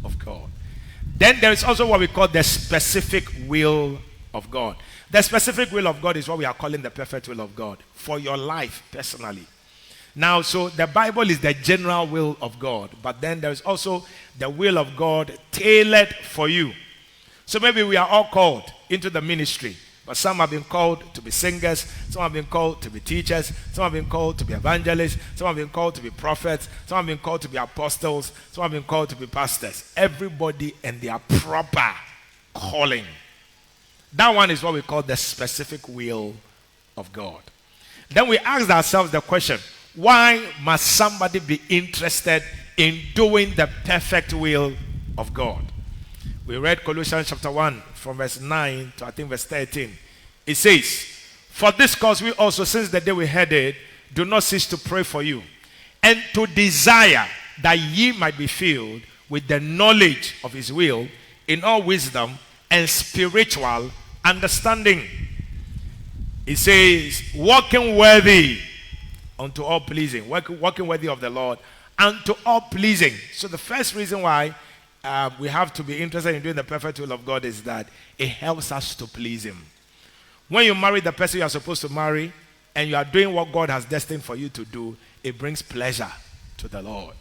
of God. Then there is also what we call the specific will of God. The specific will of God is what we are calling the perfect will of God for your life personally. Now, so the Bible is the general will of God, but then there is also the will of God tailored for you. So maybe we are all called into the ministry, but some have been called to be singers, some have been called to be teachers, some have been called to be evangelists, some have been called to be prophets, some have been called to be apostles, some have been called to be pastors. Everybody and their proper calling. That one is what we call the specific will of God. Then we ask ourselves the question, why must somebody be interested in doing the perfect will of God? We read Colossians chapter 1 from verse 9 to I think verse 13. It says, for this cause we also, since the day we heard it, do not cease to pray for you, and to desire that ye might be filled with the knowledge of his will in all wisdom and spiritual understanding. It says, walking worthy unto all pleasing, walking worthy of the Lord unto all pleasing. So the first reason why we have to be interested in doing the perfect will of God is that it helps us to please him. When you marry the person you are supposed to marry and you are doing what God has destined for you to do, it brings pleasure to the Lord.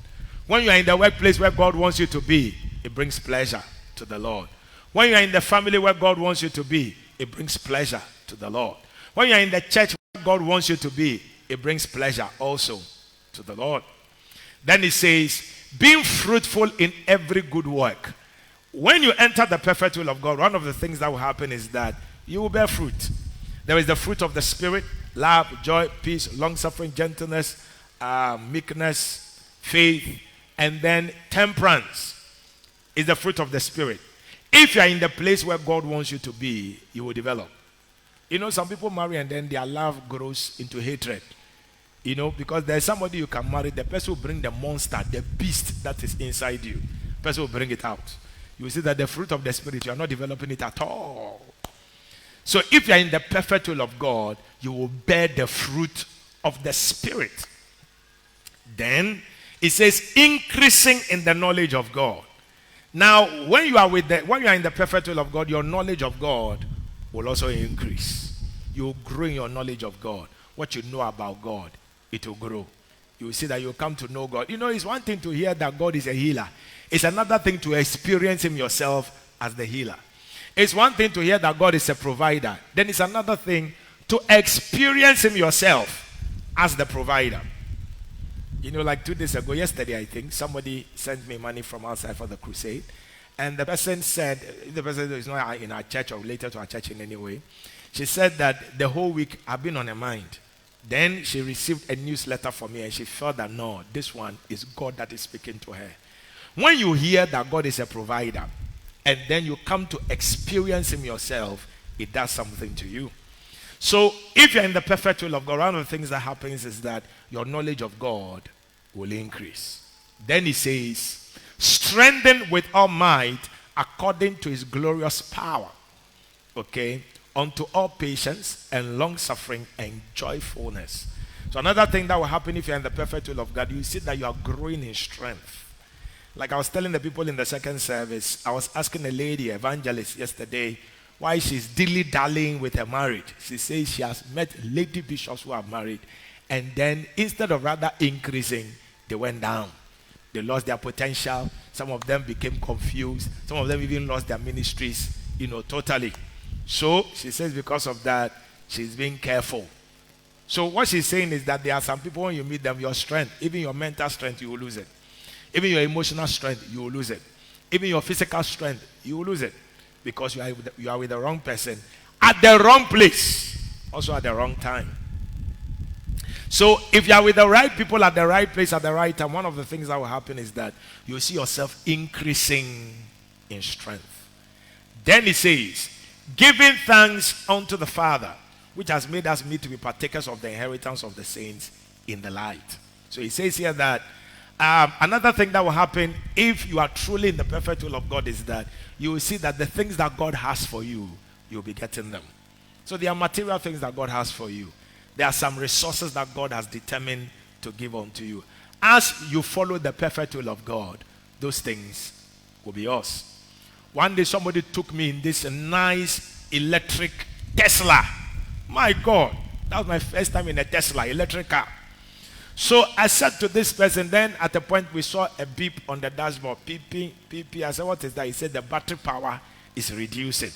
When you are in the workplace where God wants you to be, it brings pleasure to the Lord. When you are in the family where God wants you to be, it brings pleasure to the Lord. When you are in the church where God wants you to be, it brings pleasure also to the Lord. Then it says, being fruitful in every good work. When you enter the perfect will of God, one of the things that will happen is that you will bear fruit. There is the fruit of the Spirit, love, joy, peace, long-suffering, gentleness, meekness, faith, and then temperance is the fruit of the Spirit. If you are in the place where God wants you to be, you will develop. You know, some people marry and then their love grows into hatred. You know, because there's somebody you can marry, the person will bring the monster, the beast that is inside you. The person will bring it out. You will see that the fruit of the Spirit, you are not developing it at all. So if you are in the perfect will of God, you will bear the fruit of the Spirit. Then it says, increasing in the knowledge of God. Now, when you are in the perfect will of God, your knowledge of God will also increase. You will grow in your knowledge of God. What you know about God, it will grow. You will see that you will come to know God. You know, it's one thing to hear that God is a healer. It's another thing to experience him yourself as the healer. It's one thing to hear that God is a provider. Then it's another thing to experience him yourself as the provider. You know, like 2 days ago, yesterday I think, somebody sent me money from outside for the crusade. And the person said, the person is not in our church or related to our church in any way. She said that the whole week I've been on her mind. Then she received a newsletter from me and she felt that no, this one is God that is speaking to her. When you hear that God is a provider and then you come to experience him yourself, it does something to you. So if you're in the perfect will of God, one of the things that happens is that your knowledge of God will increase. Then he says, strengthened with all might according to his glorious power. Okay? Unto all patience and long-suffering and joyfulness. So another thing that will happen if you're in the perfect will of God, you see that you are growing in strength. Like I was telling the people in the second service, I was asking a lady, evangelist, yesterday, why she's dilly-dallying with her marriage. She says she has met lady bishops who are married, and then instead of rather increasing, they went down. They lost their potential. Some of them became confused. Some of them even lost their ministries, totally. So she says because of that, she's being careful. So what she's saying is that there are some people, when you meet them, your strength, even your mental strength, you will lose it. Even your emotional strength, you will lose it. Even your physical strength, you will lose it. Because you are with the wrong person at the wrong place, also at the wrong time. So if you are with the right people at the right place at the right time, one of the things that will happen is that you will see yourself increasing in strength. Then it says, giving thanks unto the Father, which has made us meet to be partakers of the inheritance of the saints in the light. So he says here that another thing that will happen if you are truly in the perfect will of God is that you will see that the things that God has for you, you'll be getting them. So there are material things that God has for you. There are some resources that God has determined to give unto you. As you follow the perfect will of God, those things will be yours. One day somebody took me in this nice electric Tesla. My God, that was my first time in a Tesla, electric car. So I said to this person, then at a point we saw a beep on the dashboard, beep, beep, beep, beep. I said, what is that? He said, the battery power is reducing.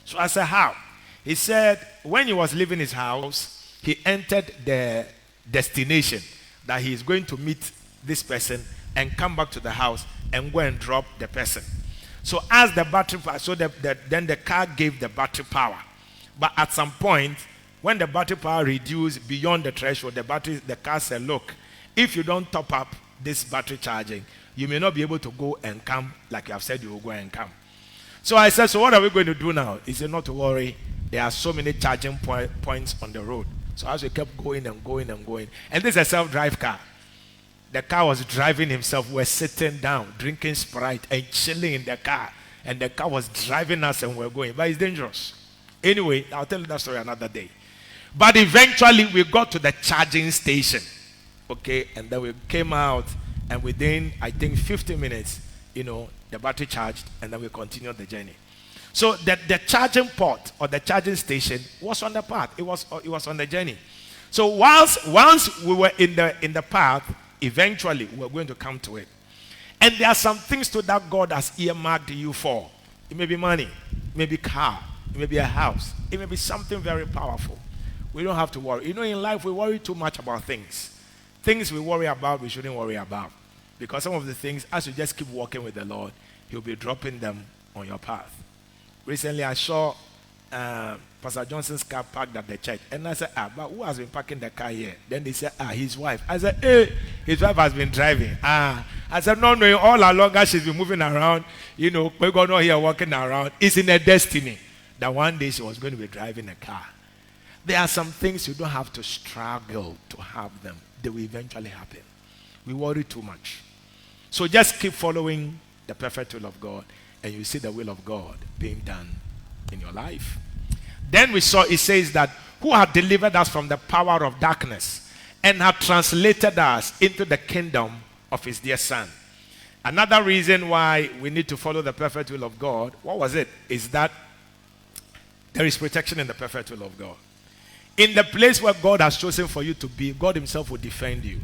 So I said, how? He said, when he was leaving his house, he entered the destination that he is going to meet this person and come back to the house and go and drop the person. So as the battery power, so then the car gave the battery power. But at some point, when the battery power reduced beyond the threshold, the car said, look, if you don't top up this battery charging, you may not be able to go and come like you have said you will go and come. So I said, so what are we going to do now? He said, not to worry. There are so many charging points on the road. So as we kept going and going and going, and this is a self-drive car. The car was driving himself. We were sitting down, drinking Sprite and chilling in the car. And the car was driving us and we were going. But it's dangerous. Anyway, I'll tell you that story another day. But eventually we got to the charging station. Okay, and then we came out and within, I think, 15 minutes, the battery charged and then we continued the journey. So the charging port or the charging station was on the path. It was on the journey. So once we were in the path, eventually we're going to come to it. And there are some things to that God has earmarked you for. It may be money, it may be car, it may be a house, it may be something very powerful. We don't have to worry. In life we worry too much about things. Things we worry about, we shouldn't worry about. Because some of the things, as you just keep walking with the Lord, He'll be dropping them on your path. Recently I saw Pastor Johnson's car parked at the church. And I said, but who has been parking the car here? Then they said, his wife. I said, hey, his wife has been driving. I said, no, all along as she's been moving around, we're going to here walking around. It's in her destiny that one day she was going to be driving a car. There are some things you don't have to struggle to have them. They will eventually happen. We worry too much. So just keep following the perfect will of God and you see the will of God being done in your life. Then we saw, it says that, who had delivered us from the power of darkness and had translated us into the kingdom of his dear Son. Another reason why we need to follow the perfect will of God, what was it? Is that there is protection in the perfect will of God. In the place where God has chosen for you to be, God himself will defend you.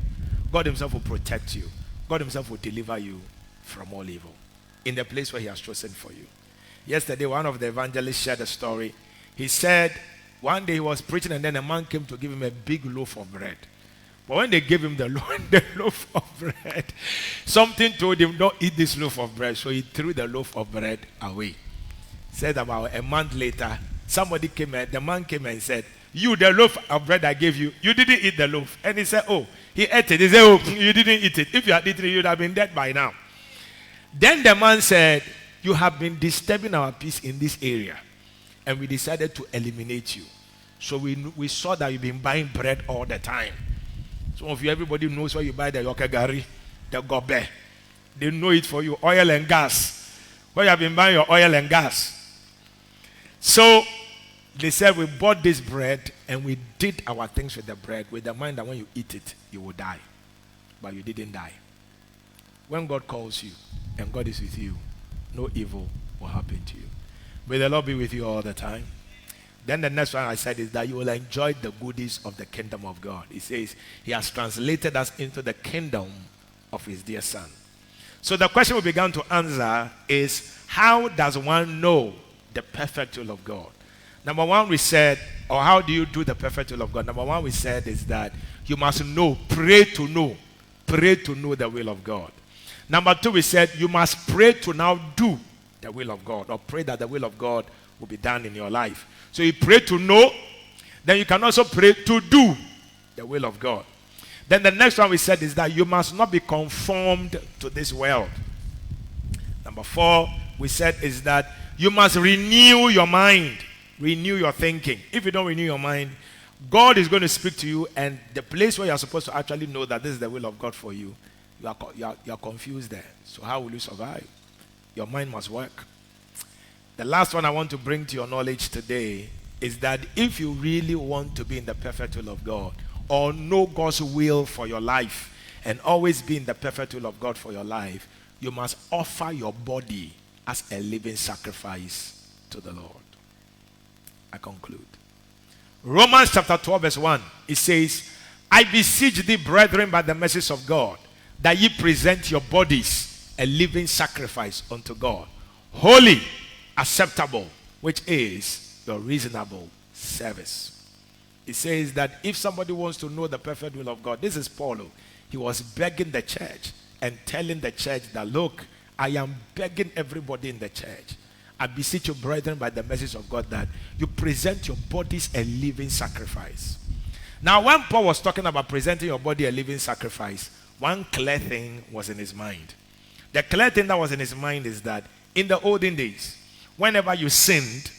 God himself will protect you. God himself will deliver you from all evil. In the place where he has chosen for you. Yesterday, one of the evangelists shared a story. He said, one day he was preaching and then a man came to give him a big loaf of bread. But when they gave him the loaf of bread, something told him, don't eat this loaf of bread. So he threw the loaf of bread away. Said about a month later, somebody came and the man came and said, you, the loaf of bread I gave you, you didn't eat the loaf. And he said, oh, he ate it. He said, oh, you didn't eat it. If you had eaten it, you would have been dead by now. Then the man said, you have been disturbing our peace in this area. And we decided to eliminate you. So we saw that you've been buying bread all the time. Some of you, everybody knows where you buy the yokagari, the gobe. They know it for you, oil and gas. Where you have been buying your oil and gas. So they said we bought this bread and we did our things with the bread with the mind that when you eat it, you will die. But you didn't die. When God calls you and God is with you, no evil will happen to you. May the Lord be with you all the time. Then the next one I said is that you will enjoy the goodies of the kingdom of God. He says he has translated us into the kingdom of his dear Son. So the question we began to answer is, how does one know the perfect will of God? Number one, we said, or how do you do the perfect will of God? Number one, we said is that you must know, pray to know the will of God. Number two, we said you must pray to now do the will of God, or pray that the will of God will be done in your life. So you pray to know, then you can also pray to do the will of God. Then the next one we said is that you must not be conformed to this world. Number four, we said is that you must renew your mind, renew your thinking. If you don't renew your mind, God is going to speak to you, and the place where you're supposed to actually know that this is the will of God for you, you're confused there. So how will you survive? Your mind must work. The last one I want to bring to your knowledge today is that if you really want to be in the perfect will of God, or know God's will for your life, and always be in the perfect will of God for your life, you must offer your body as a living sacrifice to the Lord. I conclude. Romans chapter 12 verse 1, it says, I beseech thee, brethren, by the mercies of God, that ye present your bodies a living sacrifice unto God, holy, acceptable, which is your reasonable service. It says that if somebody wants to know the perfect will of God, this is Paul. He was begging the church and telling the church that, look, I am begging everybody in the church, I beseech you, brethren, by the mercies of God, that you present your bodies a living sacrifice. Now, when Paul was talking about presenting your body a living sacrifice, one clear thing was in his mind. The clear thing that was in his mind is that in the olden days, whenever you sinned,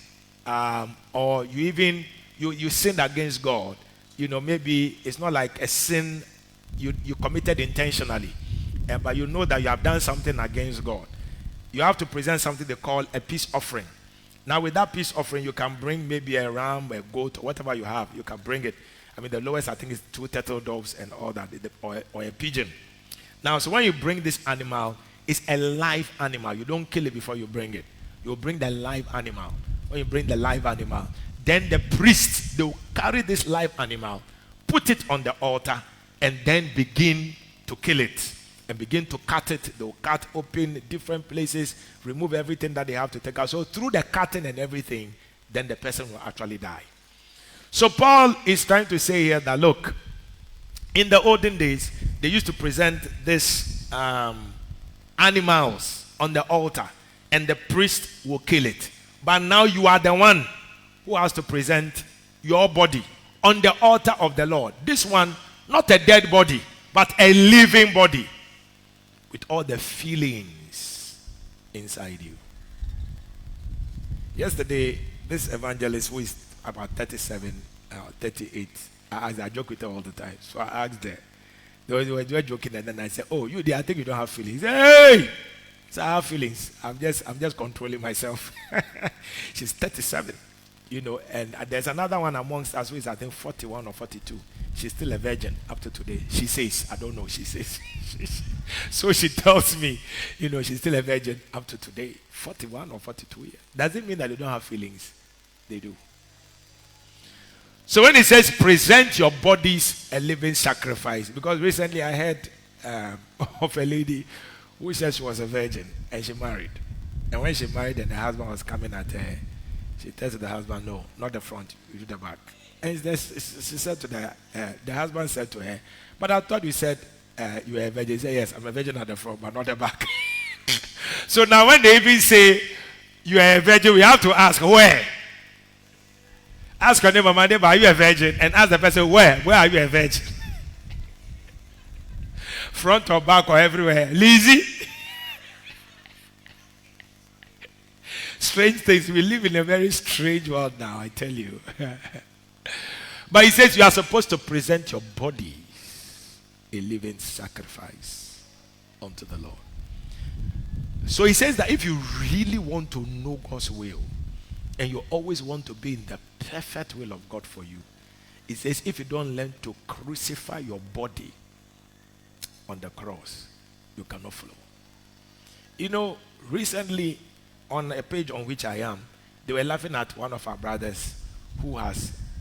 or you sinned against God, maybe it's not like a sin you committed intentionally, but you know that you have done something against God. You have to present something they call a peace offering. Now, with that peace offering, you can bring maybe a ram, a goat, or whatever you have. You can bring it. I mean, the lowest I think is 2 turtle doves and all that, or a pigeon. Now, so when you bring this animal, it's a live animal. You don't kill it before you bring it. You bring the live animal. When you bring the live animal, then the priests, they will carry this live animal, put it on the altar, and then begin to kill it. And begin to cut it. They will cut open different places, remove everything that they have to take out. So through the cutting and everything, then the person will actually die. So Paul is trying to say here that, look, in the olden days, they used to present these animals on the altar, and the priest will kill it. But now you are the one who has to present your body on the altar of the Lord. This one, not a dead body, but a living body, with all the feelings inside you. Yesterday, this evangelist who is about 37 or 38, I joke with her all the time. So I asked her, they were joking, and then I said, oh, you there, I think you don't have feelings. Hey! So I have feelings. I'm just controlling myself. She's 37, and there's another one amongst us who is, I think, 41 or 42. She's still a virgin up to today. She says, I don't know, she says. So she tells me, she's still a virgin up to today, 41 or 42 years. Doesn't mean that they don't have feelings. They do. So when it says present your bodies a living sacrifice, because recently I heard of a lady who said she was a virgin and she married. And when she married and the husband was coming at her, she tells the husband, no, not the front, you do the back. And she said to the husband said to her, but I thought you said you were a virgin. He said, yes, I'm a virgin at the front, but not the back. So now when they even say you are a virgin, we have to ask where. Ask your neighbor, my neighbor, are you a virgin? And ask the person, where? Where are you a virgin? Front or back or everywhere? Lizzie? Strange things. We live in a very strange world now, I tell you. But he says you are supposed to present your body a living sacrifice unto the Lord. So he says that if you really want to know God's will, and you always want to be in the perfect will of God for you, it says if you don't learn to crucify your body on the cross, you cannot follow. Recently on a page on which I am, they were laughing at one of our brothers who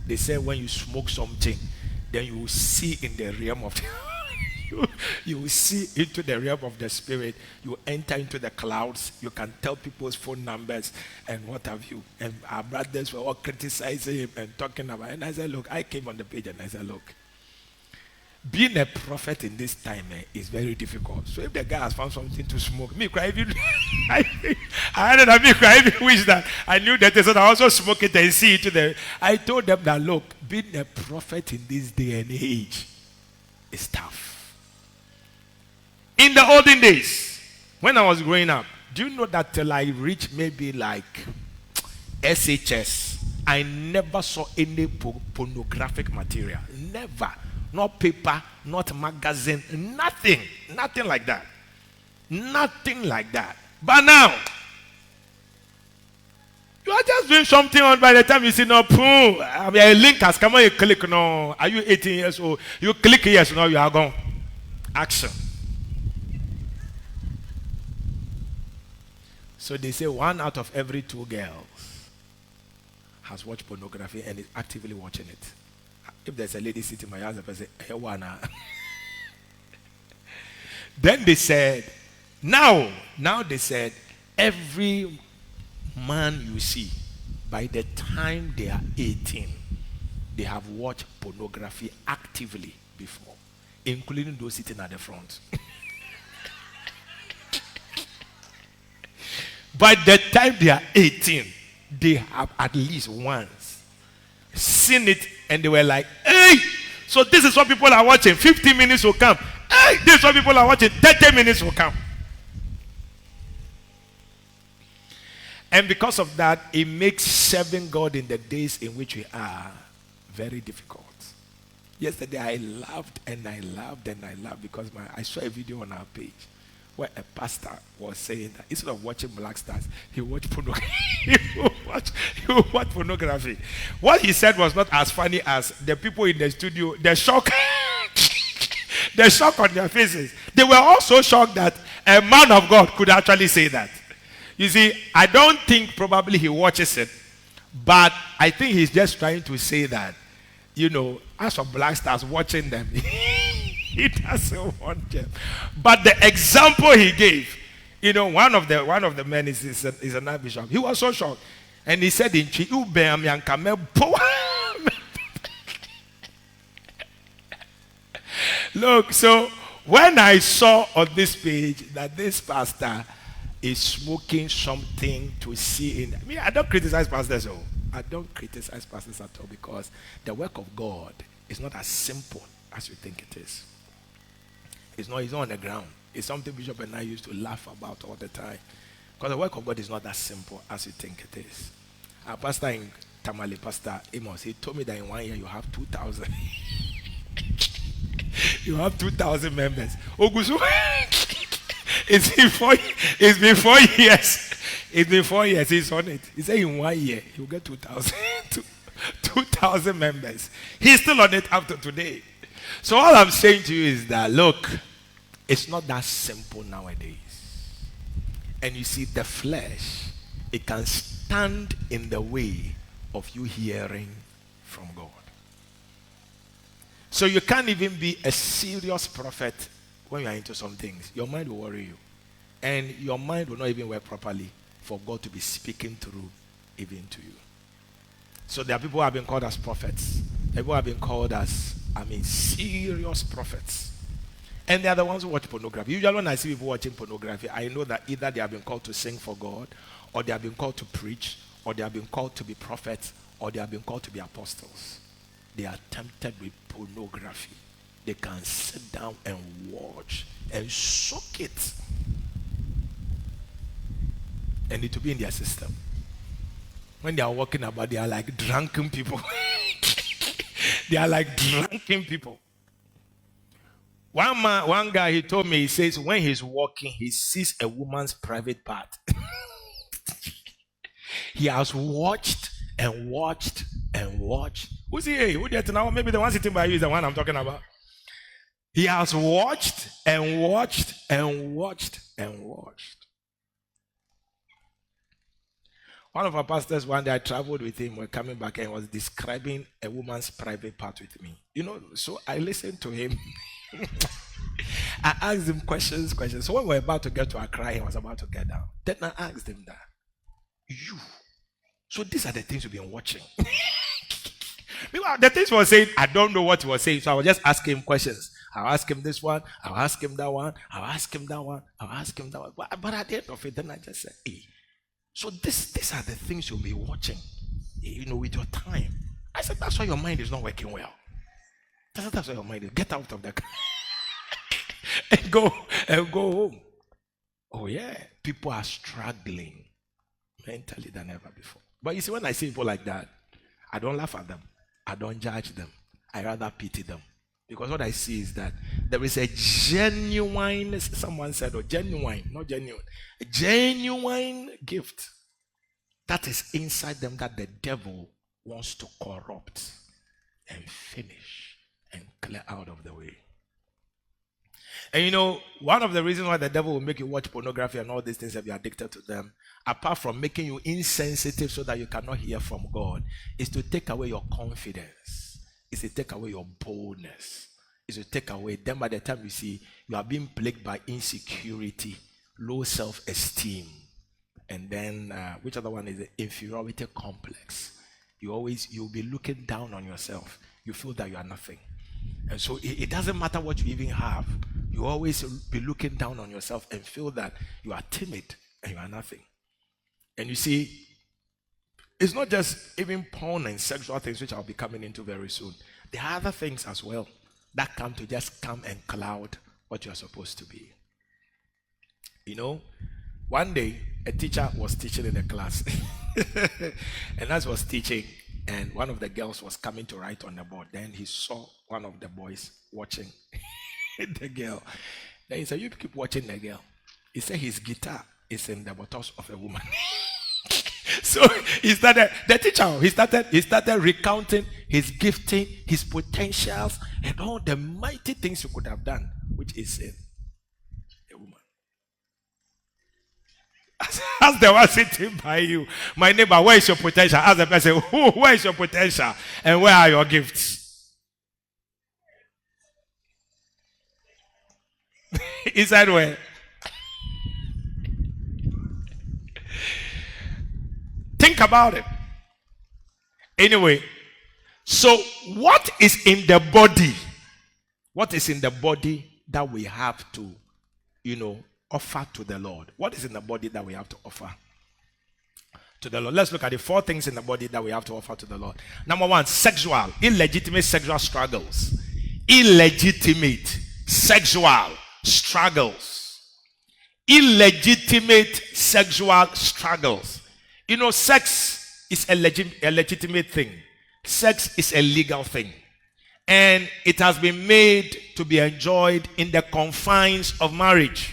they say when you smoke something, then you will see in the realm of you will see into the realm of the spirit. You enter into the clouds. You can tell people's phone numbers and what have you. And our brothers were all criticizing him and talking about it. And I said, look, I came on the page and I said, look, being a prophet in this time is very difficult. So if the guy has found something to smoke, me cry even I wish that I knew that, so I also smoke it and see it. I told them that, look, being a prophet in this day and age is tough. In the olden days, when I was growing up, do you know that till I reached maybe like SHS, I never saw any pornographic material. Never. Not paper, not magazine, nothing. Nothing like that. Nothing like that. But now, you are just doing something on by the time you see, no, a link has come on, you click, no, are you 18 years old? You click yes, no, you are gone. Action. So they say 1 out of every 2 girls has watched pornography and is actively watching it. If there's a lady sitting in my house, I say, hey, wanna. Then they said, now they said, every man you see, by the time they are 18, they have watched pornography actively before, including those sitting at the front. By the time they are 18, they have at least once seen it and they were like, hey, so this is what people are watching. 15 minutes will come. Hey, this is what people are watching. 30 minutes will come. And because of that, it makes serving God in the days in which we are very difficult. Yesterday, I laughed because I saw a video on our page where a pastor was saying that instead of watching Black Stars, he watched pornography. he would watch pornography. What he said was not as funny as the people in the studio, the shock on their faces. They were also shocked that a man of God could actually say that. You see, I don't think probably he watches it, but I think he's just trying to say that, as for Black Stars watching them, he doesn't want them. But the example he gave, one of the men is an archbishop. He was so shocked. And he said in Chi, look, so when I saw on this page that this pastor is smoking something to see in, I don't criticize pastors. I don't criticize pastors at all, because the work of God is not as simple as you think it is. It's not on the ground. It's something Bishop and I used to laugh about all the time. Because the work of God is not as simple as you think it is. Our pastor in Tamale, Pastor Amos, he told me that in 1 year you have 2,000. You have 2,000 members. Ogusu, it's been 4 years. It's been 4 years. He's on it. He said in 1 year he'll get 2,000 members. He's still on it after today. So all I'm saying to you is that, look, it's not that simple nowadays. And you see, the flesh, it can stand in the way of you hearing from God. So you can't even be a serious prophet when you are into some things. Your mind will worry you. And your mind will not even work properly for God to be speaking through even to you. So there are people who have been called as prophets. People have been called as, serious prophets. And they are the ones who watch pornography. Usually when I see people watching pornography, I know that either they have been called to sing for God, or they have been called to preach, or they have been called to be prophets, or they have been called to be apostles. They are tempted with pornography. They can sit down and watch and soak it. And it will be in their system. When they are walking about, they are like drunken people. They are like drunken people. One guy, he told me, he says, when he's walking, he sees a woman's private part. He has watched and watched and watched. Who's he? Who there now? Maybe the one sitting by you is the one I'm talking about. He has watched and watched and watched and watched. One of our pastors, one day I traveled with him, we're coming back and was describing a woman's private part with me. So I listened to him. I asked him questions. So when we were about to get to Accra, he was about to get down. Then I asked him that, so these are the things you've been watching. Meanwhile, the things he was saying, I don't know what he was saying, so I was just asking him questions. I'll ask him this one, I'll ask him that one, I'll ask him that one, I'll ask him that one. But at the end of it, then I just said, hey, so these are the things you'll be watching, with your time. I said, that's why your mind is not working well. That's why your mind is. Get out of the car and go home. Oh yeah, people are struggling mentally than ever before. But you see, when I see people like that, I don't laugh at them. I don't judge them. I rather pity them. Because what I see is that there is a genuine, someone said, or genuine, not genuine, a genuine gift that is inside them that the devil wants to corrupt and finish and clear out of the way. And you know, one of the reasons why the devil will make you watch pornography and all these things if you're addicted to them, apart from making you insensitive so that you cannot hear from God, is to take away your confidence, is to take away your boldness, is to take away. Then by the time you see you are being plagued by insecurity, low self-esteem, and then which other one is the inferiority complex. You'll be looking down on yourself. You feel that you are nothing. And so it doesn't matter what you even have. You always be looking down on yourself and feel that you are timid and you are nothing. And you see, it's not just even porn and sexual things, which I'll be coming into very soon. There are other things as well that come and cloud what you are supposed to be. You know, one day a teacher was teaching in a class, and as was teaching, and one of the girls was coming to write on the board. Then he saw one of the boys watching the girl. Then he said, "You keep watching the girl." He said his guitar is in the buttocks of a woman. So he started recounting his gifting, his potentials, and all the mighty things he could have done, which is in a woman. Ask the one sitting by you, my neighbor, where is your potential? Ask the person, where is your potential? And where are your gifts? Inside where? Think about it. Anyway, so what is in the body? What is in the body that we have to, offer to the Lord? What is in the body that we have to offer to the Lord? Let's look at the 4 things in the body that we have to offer to the Lord. Number 1, illegitimate sexual struggles. Illegitimate sexual struggles. Illegitimate sexual struggles. Sex is a legitimate thing. Sex is a legal thing. And it has been made to be enjoyed in the confines of marriage.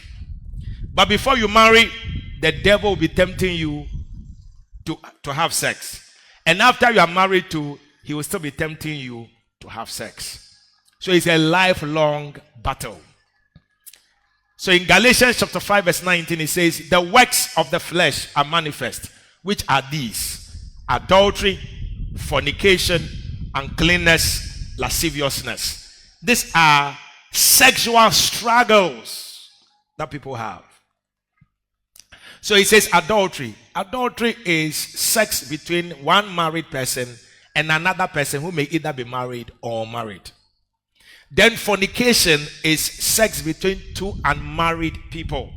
But before you marry, the devil will be tempting you to have sex. And after you are married too, he will still be tempting you to have sex. So it's a lifelong battle. So in Galatians chapter 5 verse 19, it says, the works of the flesh are manifest, which are these: adultery, fornication, uncleanness, lasciviousness. These are sexual struggles that people have. So it says adultery. Adultery is sex between one married person and another person who may either be married or married. Then fornication is sex between 2 unmarried people.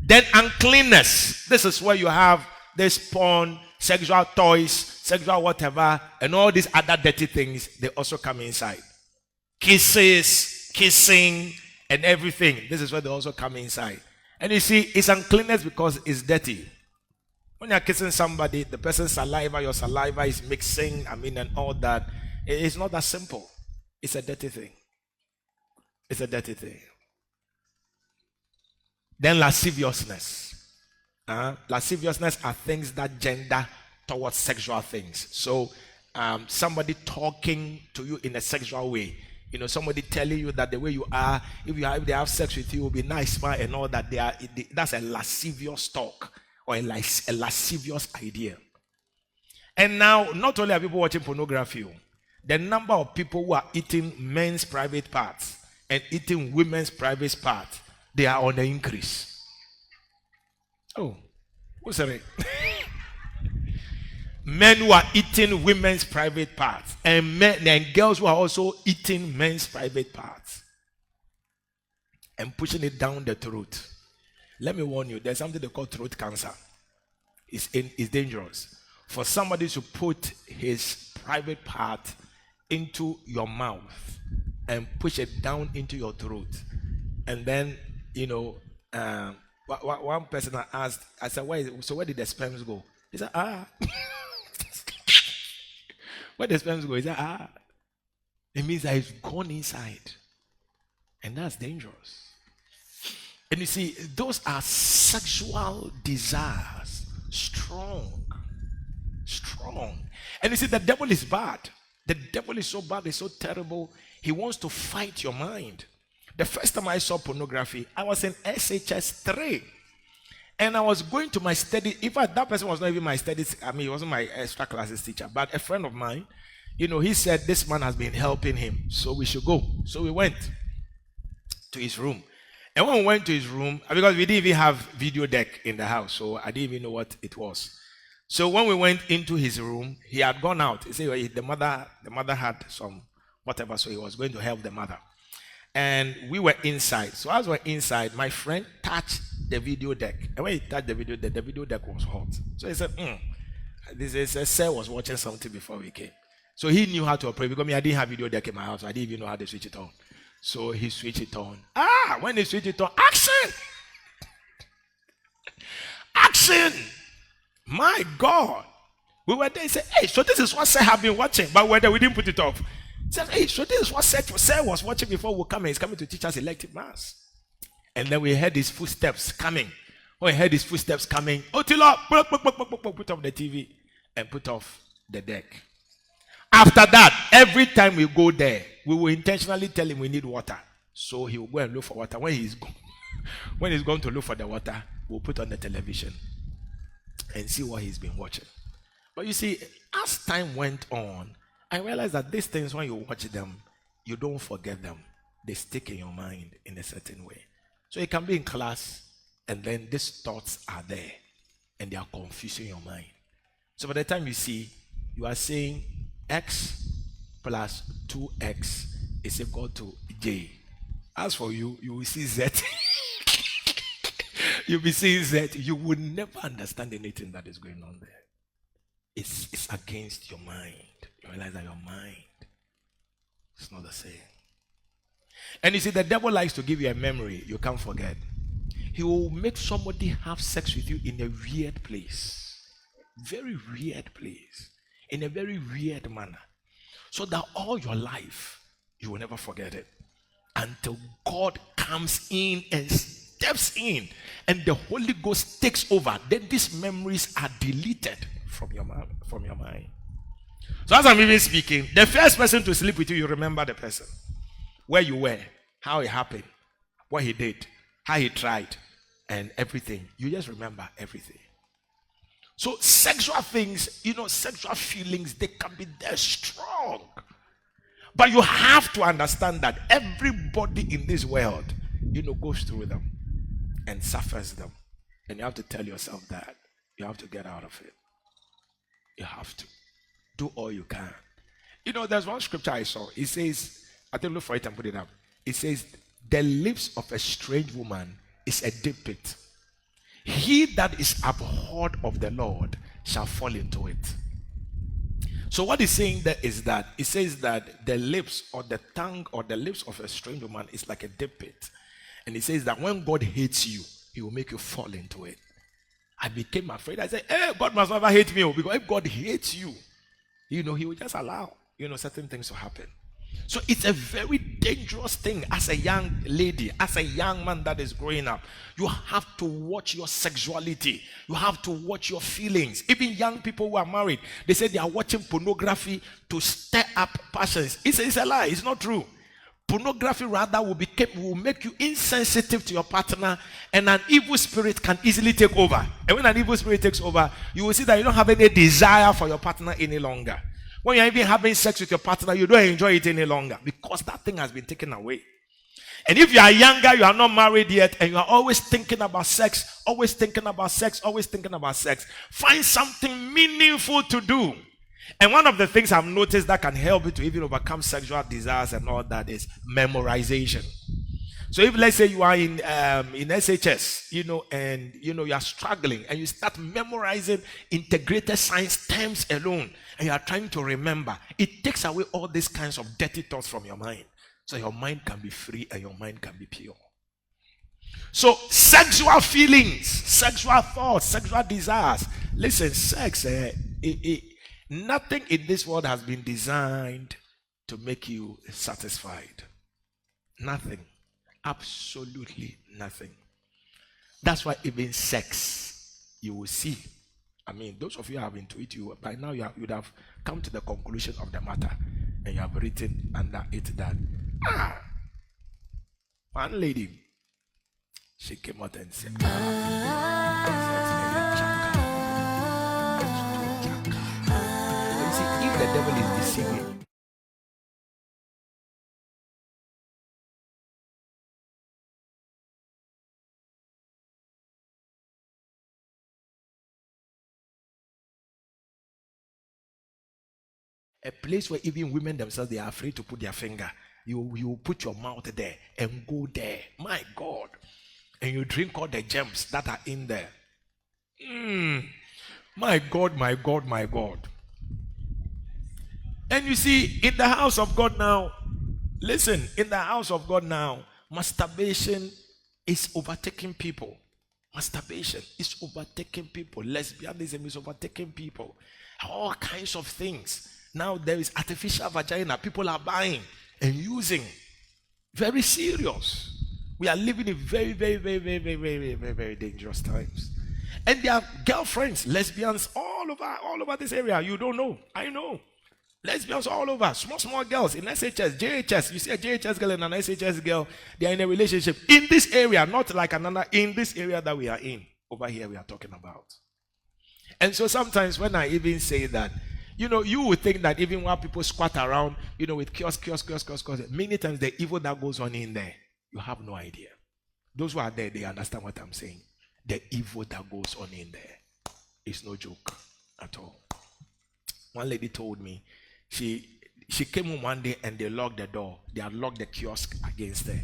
Then uncleanness. This is where you have this porn, sexual toys, sexual whatever, and all these other dirty things, they also come inside. Kissing, and everything. This is where they also come inside. And you see, it's uncleanness because it's dirty. When you're kissing somebody, the person's saliva, your saliva is mixing, and all that. It's not that simple. It's a dirty thing. It's a dirty thing. Then lasciviousness. Lasciviousness are things that gender towards sexual things. So somebody talking to you in a sexual way, somebody telling you that the way you are, if they have sex with you, will be nice, man, and all that. That's a lascivious talk or a lascivious idea. And now, not only are people watching pornography, the number of people who are eating men's private parts and eating women's private parts, they are on the increase. Oh, what's that? Men who are eating women's private parts, and men and girls who are also eating men's private parts and pushing it down the throat. Let me warn you, there's something they call throat cancer. It's dangerous. For somebody to put his private part into your mouth and push it down into your throat, and then one person I asked, I said, where did the sperms go? He said, where the sperms go? He said, it means that it's gone inside. And that's dangerous. And you see, those are sexual desires. Strong. And you see, the devil is bad. The devil is so bad, he's so terrible. He wants to fight your mind. The first time I saw pornography, I was in SHS 3. And I was going to my study. In fact, that person was not even my studies. I mean, he wasn't my extra classes teacher, but a friend of mine, he said this man has been helping him, so we should go. So we went to his room. And when we went to his room, because we didn't even have video deck in the house, so I didn't even know what it was. So when we went into his room, he had gone out. He said the mother had some whatever, so he was going to help the mother. And we were inside. So as we were inside, my friend touched the video deck. And when he touched the video deck was hot. So he said, this is Sir was watching something before we came. So he knew how to operate, because I didn't have video deck in my house. So I didn't even know how to switch it on. So he switched it on. When he switched it on, action! Action! My God. We were there and said, hey, so this is what Sir have been watching. But we didn't put it off. He said, hey, so this is what Sir was watching before we come, and he's coming to teach us elective mass. And then we heard his footsteps coming. When we heard his footsteps coming, Otilo, put off the TV and put off the deck. After that, every time we go there, we will intentionally tell him we need water. So he will go and look for water. When he's going to look for the water, we'll put on the television and see what he's been watching. But you see, as time went on, I realized that these things, when you watch them, you don't forget them. They stick in your mind in a certain way. So it can be in class, and then these thoughts are there, and they are confusing your mind. So by the time you see, you are saying x plus 2x is equal to j. As for you, you will see z. You'll be seeing z. You will never understand anything that is going on there. It's against your mind. You realize that your mind is not the same. And you see, the devil likes to give you a memory you can't forget. He will make somebody have sex with you in a weird place. Very weird place. In a very weird manner. So that all your life, you will never forget it. Until God comes in and steps in, and the Holy Ghost takes over. Then these memories are deleted from your mind. So as I'm even speaking, the first person to sleep with you, you remember the person. Where you were, how it happened, what he did, how he tried, and everything. You just remember everything. So sexual things, sexual feelings, they can be there strong. But you have to understand that everybody in this world, goes through them and suffers them. And you have to tell yourself that. You have to get out of it. You have to. Do all you can. There's one scripture I saw. It says, I think look for it and put it up. It says, the lips of a strange woman is a deep pit. He that is abhorred of the Lord shall fall into it. So what he's saying there is that it says that the lips or the tongue or the lips of a strange woman is like a deep pit. And he says that when God hates you, he will make you fall into it. I became afraid. I said, God must never hate me, because if God hates you, he will just allow, certain things to happen. So it's a very dangerous thing as a young lady, as a young man that is growing up. You have to watch your sexuality. You have to watch your feelings. Even young people who are married, they say they are watching pornography to stir up passions. It's a lie. It's not true. Pornography rather will make you insensitive to your partner, and an evil spirit can easily take over. And when an evil spirit takes over, you will see that you don't have any desire for your partner any longer. When you're even having sex with your partner, you don't enjoy it any longer, because that thing has been taken away. And if you are younger, you are not married yet, and you are always thinking about sex, always thinking about sex, find something meaningful to do. And one of the things I've noticed that can help you to even overcome sexual desires and all that is memorization. So if, let's say, you are in SHS, and you are struggling, and you start memorizing integrated science terms alone, and you are trying to remember, it takes away all these kinds of dirty thoughts from your mind. So your mind can be free and your mind can be pure. So sexual feelings, sexual thoughts, sexual desires. Listen, sex, nothing in this world has been designed to make you satisfied. Nothing. Absolutely nothing. That's why even sex, you will see. I mean, those of you who have been to it, by now you would have come to the conclusion of the matter, and you have written under it that One lady, she came out and said, you see, if the devil is deceiving, a place where even women themselves, they are afraid to put their finger. You put your mouth there and go there. My God. And you drink all the gems that are in there. My God, my God, my God. And you see, in the house of God now, listen, in the house of God now, masturbation is overtaking people. Masturbation is overtaking people. Lesbianism is overtaking people. All kinds of things. Now there is artificial vagina. People are buying and using. Very serious. We are living in very, very, very, very, very, very, very, very dangerous times. And there are girlfriends, lesbians all over this area. You don't know. I know. Lesbians all over. Small girls in SHS, JHS. You see a JHS girl and an SHS girl. They are in a relationship. In this area, not like another. In this area that we are in. Over here we are talking about. And so sometimes when I even say that, you would think that even while people squat around, with kiosk, many times the evil that goes on in there, you have no idea. Those who are there, they understand what I'm saying. The evil that goes on in there is no joke at all. One lady told me, she came home one day and they locked the door. They had locked the kiosk against her.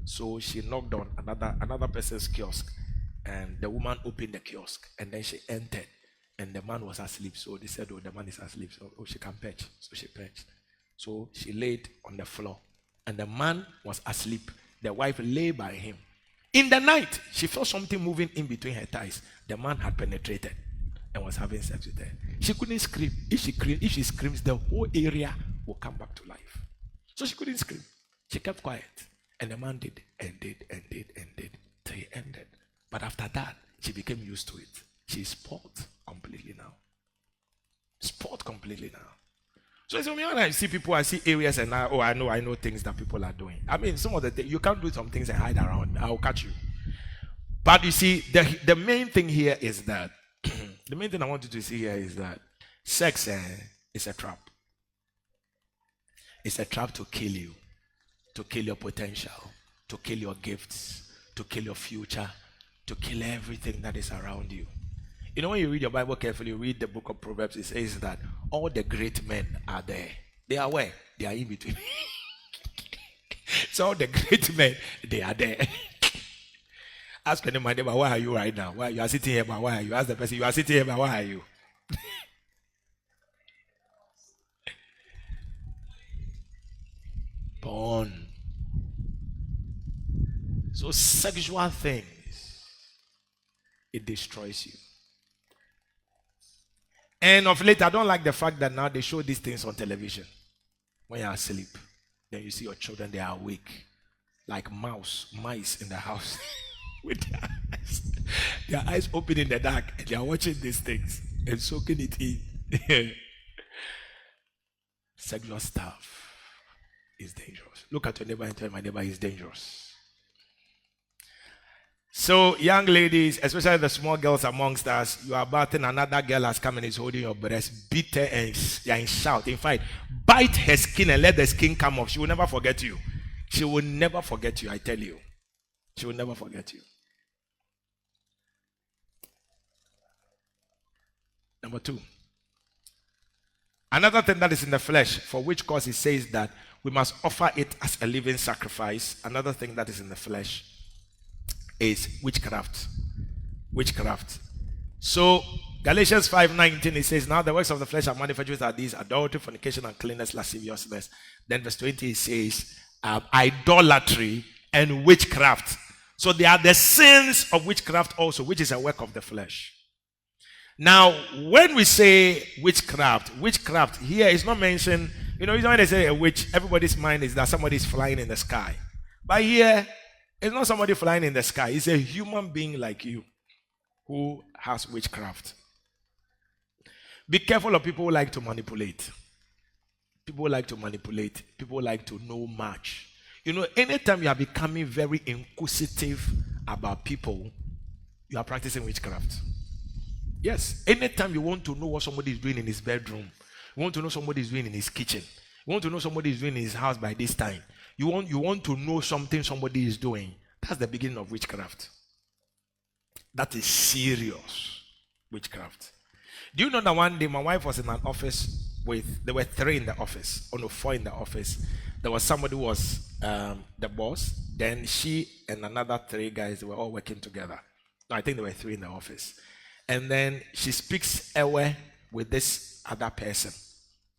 So she knocked on another person's kiosk, and the woman opened the kiosk, and then she entered. And the man was asleep, so they said, the man is asleep, so she can perch. So she perched. So she laid on the floor, and the man was asleep. The wife lay by him. In the night, she felt something moving in between her thighs. The man had penetrated and was having sex with her. She couldn't scream. If she screams, the whole area will come back to life. So she couldn't scream. She kept quiet. And the man did till he ended. But after that, she became used to it. She's sport completely now. Sport completely now. So when I see people, I see areas, and I know things that people are doing. I mean, some of the things, you can't do some things and hide around. I'll catch you. But you see, the main thing here is that, the main thing I want you to see here is that sex is a trap. It's a trap to kill you, to kill your potential, to kill your gifts, to kill your future, to kill everything that is around you. When you read your Bible carefully, you read the book of Proverbs, it says that all the great men are there. They are where? They are in between. So all the great men, they are there. Ask any man, why are you right now? Why you are sitting here, but why are you? Ask the person, you are sitting here, but why are you? Born. So sexual things, it destroys you. And of late, I don't like the fact that now they show these things on television. When you're asleep, then you see your children, they are awake. Like mice in the house. With their eyes open in the dark. And they are watching these things and soaking it in. Sexual stuff is dangerous. Look at your neighbor and tell my neighbor is dangerous. So, young ladies, especially the small girls amongst us, you are bathing, another girl has come and is holding your breast, beat her and shout. In fact, bite her skin and let the skin come off. She will never forget you. She will never forget you, I tell you. She will never forget you. Number 2. Another thing that is in the flesh, for which cause it says that we must offer it as a living sacrifice. Another thing that is in the flesh is witchcraft. Witchcraft. So Galatians 5:19, it says, now the works of the flesh are manifest are these: adultery, fornication, uncleanness, lasciviousness. Then verse 20 it says idolatry and witchcraft. So they are the sins of witchcraft also, which is a work of the flesh. Now, when we say witchcraft here is not mentioned. When they say a witch, everybody's mind is that somebody is flying in the sky. But here, it's not somebody flying in the sky. It's a human being like you who has witchcraft. Be careful of people who like to manipulate. People like to manipulate. People like to know much. You know, anytime you are becoming very inquisitive about people, you are practicing witchcraft. Yes, anytime you want to know what somebody is doing in his bedroom, you want to know somebody is doing in his kitchen, you want to know somebody is doing in his house by this time, you want to know something somebody is doing, that's the beginning of witchcraft. That is serious witchcraft. Do you know that one day my wife was in an office there were 3 in the office, or no, 4 in the office. There was somebody who was the boss, then she and another 3 guys, they were all working together. No, I think there were 3 in the office. And then she speaks Ewe with this other person.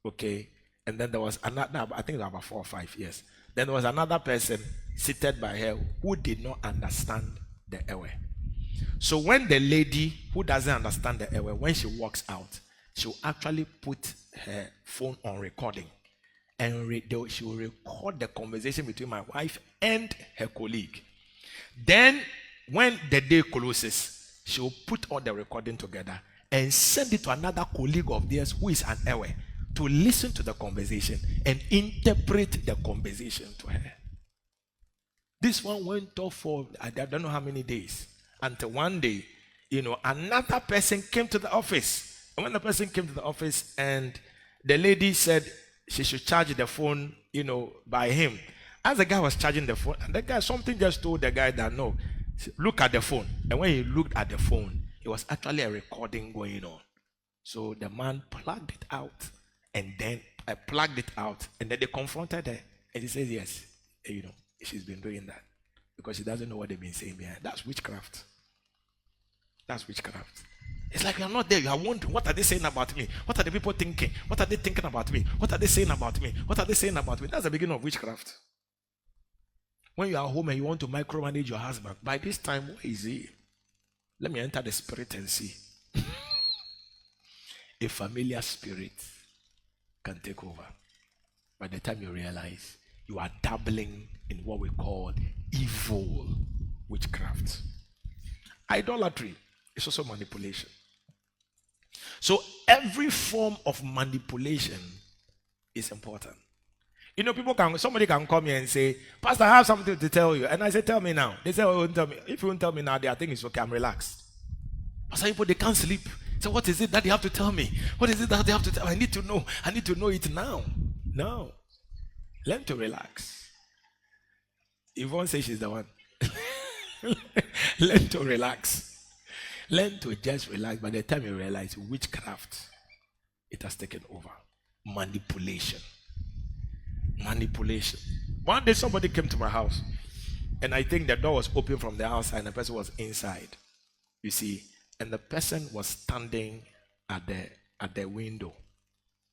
Okay. And then there was another, I think there were about 4 or 5 years. Then there was another person seated by her who did not understand the Ewe. So when the lady who doesn't understand the Ewe, when she walks out, she will actually put her phone on recording. And she will record the conversation between my wife and her colleague. Then when the day closes, she will put all the recording together and send it to another colleague of theirs who is an Ewe to listen to the conversation and interpret the conversation to her. This one went off for I don't know how many days, until one day, another person came to the office. And when the person came to the office and the lady said she should charge the phone, by him. As the guy was charging the phone, and the guy, something just told the guy that no, look at the phone. And when he looked at the phone, it was actually a recording going on. So the man plugged it out, and then I plugged it out, and then they confronted her, and he says, yes, she's been doing that because she doesn't know what they've been saying behind. That's witchcraft. That's witchcraft. It's like you are not there. You are wondering, what are they saying about me? What are the people thinking? What are they thinking about me? What are they saying about me? What are they saying about me? That's the beginning of witchcraft. When you are home and you want to micromanage your husband, by this time, where is he? Let me enter the spirit and see. A familiar spirit can take over. By the time you realize, you are dabbling in what we call evil witchcraft. Idolatry is also manipulation. So every form of manipulation is important. Somebody can come here and say, Pastor, I have something to tell you. And I say, tell me now. They say, oh, tell me. If you won't tell me now, I think it's okay, I'm relaxed. Pastor, people, they can't sleep. So what is it that they have to tell me? What is it that they have to tell me? I need to know. I need to know it now. No. Learn to relax. Yvonne says she's the one. Learn to relax. Learn to just relax. By the time you realize witchcraft, it has taken over. Manipulation. One day somebody came to my house, and I think the door was open from the outside and the person was inside. You see, and the person was standing at the window.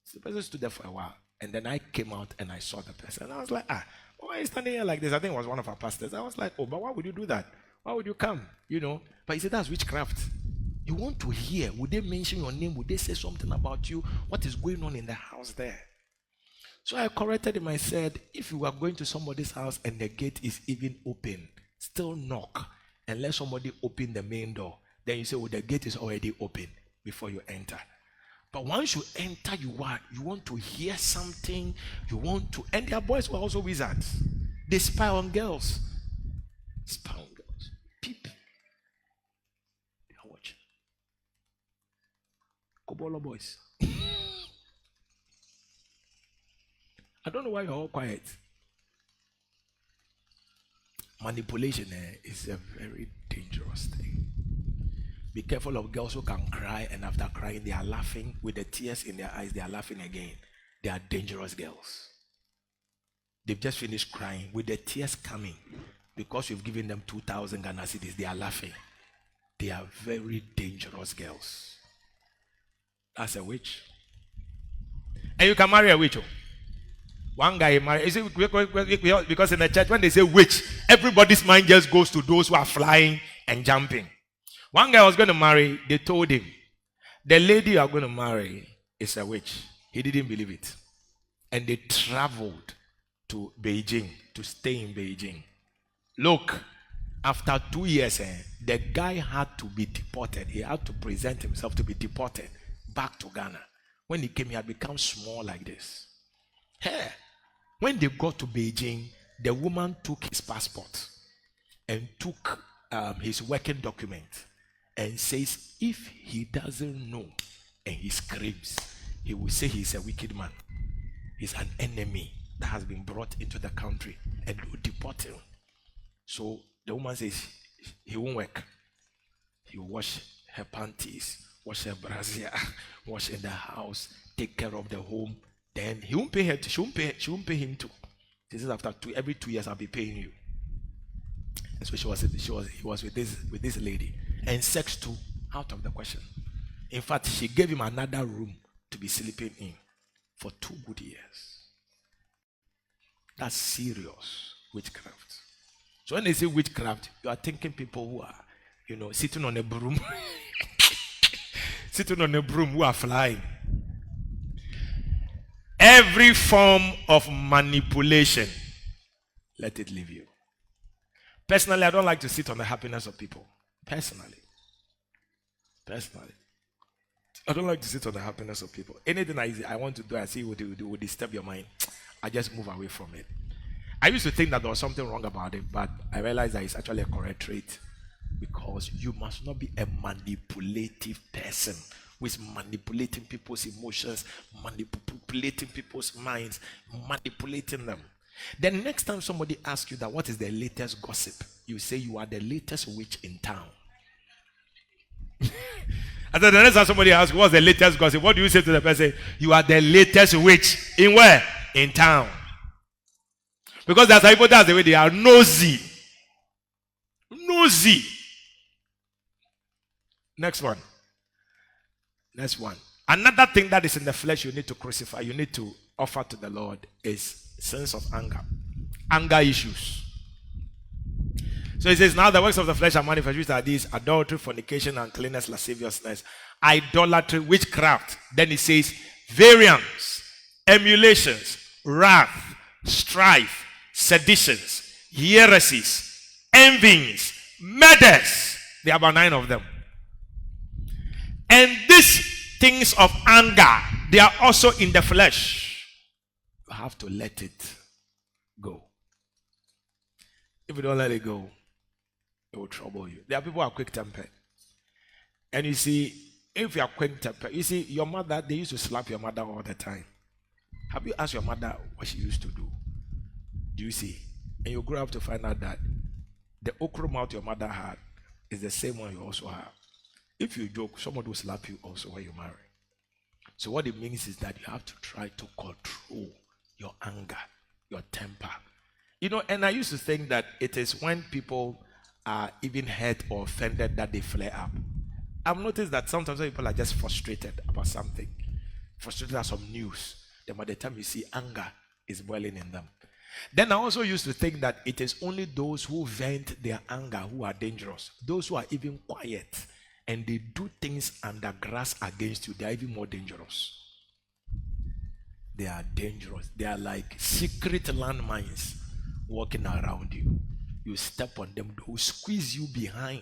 So the person stood there for a while, and then I came out and I saw the person. And I was like, why are you standing here like this? I think it was one of our pastors. I was like, oh, but why would you do that? Why would you come? But he said, that's witchcraft. You want to hear, would they mention your name? Would they say something about you? What is going on in the house there? So I corrected him. I said, if you are going to somebody's house and the gate is even open, still knock and let somebody open the main door. Then you say, oh, the gate is already open before you enter. But once you enter, you want to hear something, and their boys were also wizards. They spy on girls. Spy on girls. Peep. They are watching. Kobolo boys. I don't know why you're all quiet. Manipulation is a very dangerous thing. Be careful of girls who can cry, and after crying, they are laughing with the tears in their eyes. They are laughing again. They are dangerous girls. They've just finished crying with the tears coming because you've given them 2,000 Ghana cedis. They are laughing. They are very dangerous girls. That's a witch. And you can marry a witch. One guy married. Because in the church, when they say witch, everybody's mind just goes to those who are flying and jumping. One guy was going to marry, they told him, the lady you are going to marry is a witch. He didn't believe it. And they traveled to Beijing, to stay in Beijing. Look, after 2 years, the guy had to be deported. He had to present himself to be deported back to Ghana. When he came, he had become small like this. When they got to Beijing, The woman took his passport and took his working document and says, if he doesn't know and he screams, he will say he's a wicked man. He's an enemy that has been brought into the country and will deport him. So the woman says he won't work. He will wash her panties, wash her brassiere, wash in the house, take care of the home. Then he won't pay her. She won't pay him too. She says after every 2 years I'll be paying you. And so he was with this lady, and sex too out of the question. In fact, she gave him another room to be sleeping in for 2 good years. That's serious witchcraft. So when they say witchcraft, you are thinking people who are, sitting on a broom, who are flying. Every form of manipulation, let it leave you. Personally, I don't like to sit on the happiness of people. Personally. I don't like to sit on the happiness of people. Anything I want to do, I see would disturb your mind. I just move away from it. I used to think that there was something wrong about it, but I realized that it's actually a correct trait. Because you must not be a manipulative person who is manipulating people's emotions, manipulating people's minds, manipulating them. Then next time somebody asks you that what is the latest gossip, you say you are the latest witch in town. And then the next time somebody asks you what's the latest gossip, what do you say to the person? You are the latest witch in where? In town. Because that's the way they are nosy. Next one. Another thing that is in the flesh you need to crucify, you need to offer to the Lord is sense of anger issues. So he says, now the works of the flesh are manifest, which are these: adultery, fornication, uncleanness, lasciviousness, idolatry, witchcraft. Then he says variance, emulations, wrath, strife, seditions, heresies, envyings, murders. There are about 9 of them. And these things of anger, they are also in the flesh. You have to let it go. If you don't let it go, it will trouble you. There are people who are quick-tempered. And you see, if you are quick-tempered, you see, your mother, they used to slap your mother all the time. Have you asked your mother what she used to do? Do you see? And you grow up to find out that the okra mouth your mother had is the same one you also have. If you joke, somebody will slap you also when you marry. So what it means is that you have to try to control your anger, your temper. And I used to think that it is when people are even hurt or offended that they flare up. I've noticed that sometimes people are just frustrated about something, frustrated at some news. Then by the time you see anger is boiling in them. Then I also used to think that it is only those who vent their anger who are dangerous. Those who are even quiet and they do things under grass against you, they are even more dangerous. They are dangerous. They are like secret landmines walking around you. You step on them, they will squeeze you behind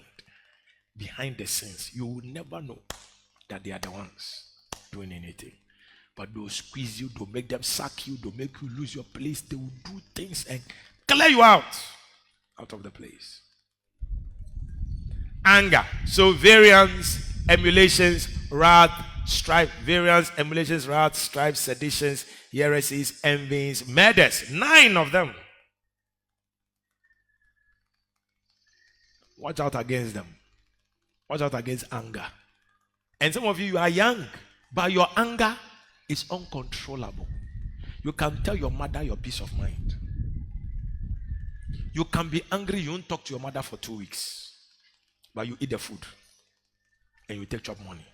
the scenes. You will never know that they are the ones doing anything. But they'll squeeze you, they'll make them sack you, they'll make you lose your place. They will do things and clear you out of the place. Anger. So variance, emulations, wrath, strife. Variance, emulations, wrath, strife, seditions, heresies, envyings, murders. 9 of them. Watch out against them. Watch out against anger. And some of you are young, but your anger is uncontrollable. You can tell your mother your peace of mind. You can be angry, you won't talk to your mother for 2 weeks, but you eat the food and you take chop money.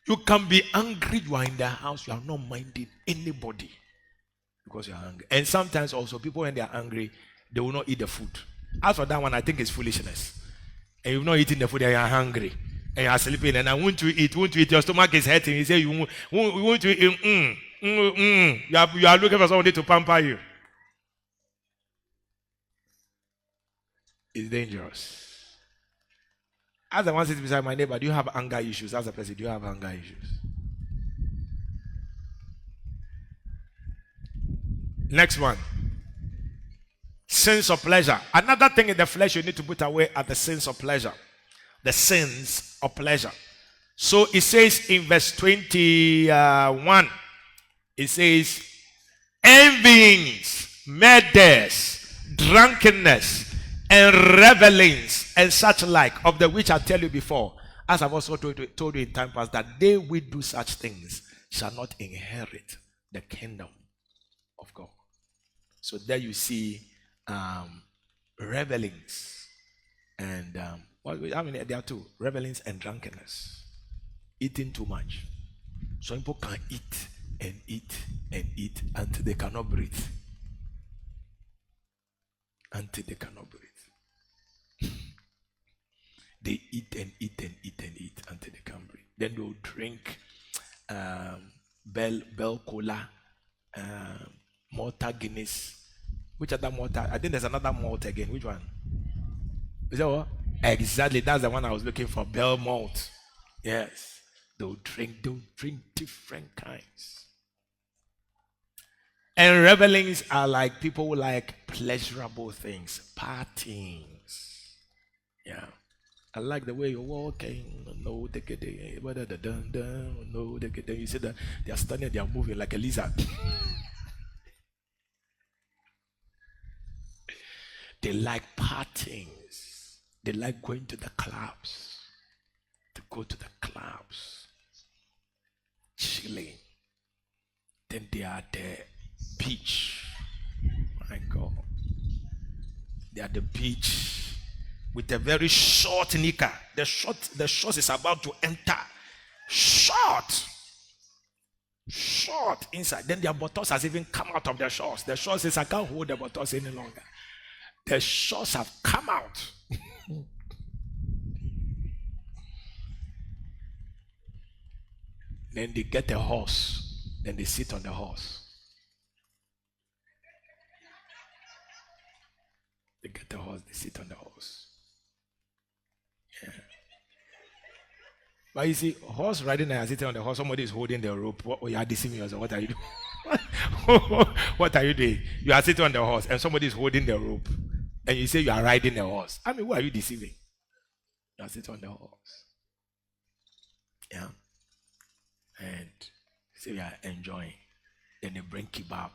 You can be angry, you are in the house, you are not minding anybody because you are angry. And sometimes also people, when they are angry, they will not eat the food. As for that one, I think it's foolishness. And you've not eaten the food and you are hungry and you are sleeping and I want to eat, your stomach is hurting. You say you want to eat, You are looking for somebody to pamper you. It's dangerous. As the one sitting beside my neighbor, do you have anger issues? As a person, do you have anger issues? Next one. sins of pleasure. Another thing in the flesh you need to put away are the sins of pleasure. The sins of pleasure. So it says in verse 21, it says, envyings, murders, drunkenness, and revelings, and such like, of the which I tell you before, as I've also told you in time past, that they will do such things shall not inherit the kingdom of God. So there you see revelings and there are two: revelings and drunkenness. Eating too much. Some people can eat and eat and eat until they cannot breathe. Until they cannot breathe. They eat and eat and eat and eat until they can't breathe. Then they'll drink Bell Cola, Malta Guinness. Which other Malta? I think there's another Malta again. Which one? Is that what? Exactly. That's the one I was looking for. Bell Malt. Yes. They'll drink different kinds. And revelings are like people who like pleasurable things, partings. Yeah. I like the way you're walking. No, they get no, they get. You see that they are standing, they are moving like a lizard. They like partings. They like going to the clubs. To go to the clubs. Chilling. Then they are at the beach. My God. They are at the beach with a very short knicker. The short is about to enter. Short inside. Then their buttocks has even come out of the shorts. The shorts says, I can't hold the buttocks any longer. The shorts have come out. Then they get a horse. Then they sit on the horse. They get the horse, they sit on the horse. Yeah. But you see, horse riding and sitting on the horse, somebody is holding the rope. You are deceiving yourself. What are you doing? What are you doing? You are sitting on the horse and somebody is holding the rope. And you say you are riding the horse. I mean, who are you deceiving? You are sitting on the horse. Yeah. And say you are enjoying. Then they bring kebab.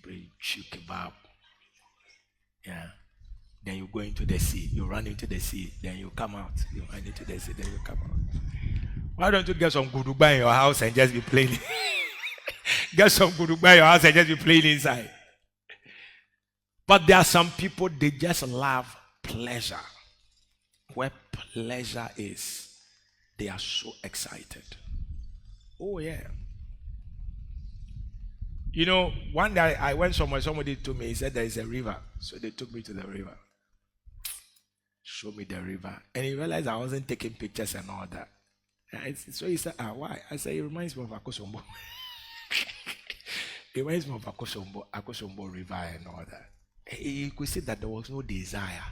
Bring cheap kebab. Yeah. Then you go into the sea. You run into the sea. Then you come out. You run into the sea. Then you come out. Why don't you get some Gawugah in your house and just be playing? Get some Gawugah in your house and just be playing inside. But there are some people, they just love pleasure. Where pleasure is, they are so excited. Oh, yeah. You know, one day I went somewhere, somebody told me, he said there is a river. So they took me to the river. Show me the river. And he realized I wasn't taking pictures and all that. So he said, why? I said, it reminds me of Akosombo. It reminds me of Akosombo River and all that. You could see that there was no desire